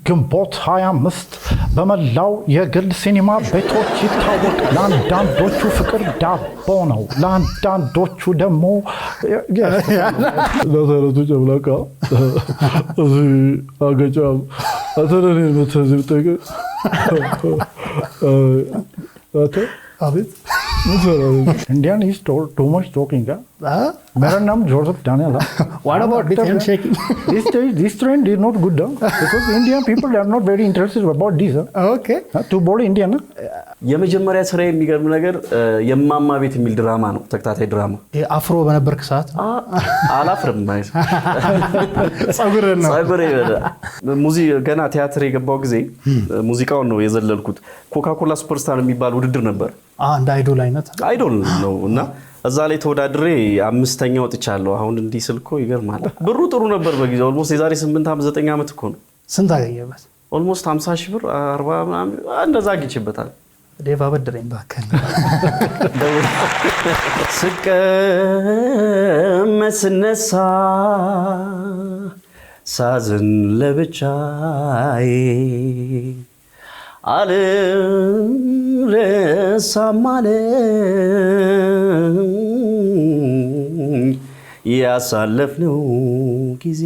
ግንቦት 25 በመላው የግል ሲኒማ ቤቶች ይታወቅ። ለአንዳንዶቹ ፍቅር ዳቦ ነው፣ ለአንዳንዶቹ ደግሞ ለተረቱ ጨምላቃ አገጫም አተረኔ መተዝብ ጠቅ አቤት Indian is too much talking. My name is Joseph Daniel. What about this handshaking? This trend is not good because Indian people are not very interested about this. Okay. To bold Indian. የመጀመሪያ ስራ የሚገርም ነገር የማማ ቤት የሚል ድራማ ነው። ተከታታይ ድራማ አፍሮ በነበርክ ሰዓት አላፍርም ማለት ጸጉርና ሙዚቃ ገና ቲያትር የገባው ጊዜ ሙዚቃውን ነው የዘለልኩት። ኮካኮላ ሱፐርስታር የሚባል ውድድር ነበር። እንደ አይዶል አይነት አይዶል ነው እና እዛ ላይ ተወዳድሬ አምስተኛ ወጥቻለሁ። አሁን እንዲህ ስልኮ ይገርማል። ብሩ ጥሩ ነበር በጊዜው ኦልሞስት የዛሬ 8 ዓመት 9 ዓመት እኮ ነው። ስንት አገኘበት? ኦልሞስት 50 ሺህ ብር 40 ምናምን እንደዛ አግኝቼበታል። ዴቫ በድረኝ ባከን ስቀመስነሳ ሳዝን ለብቻዬ አልረሳም አለኝ ያሳለፍነው ጊዜ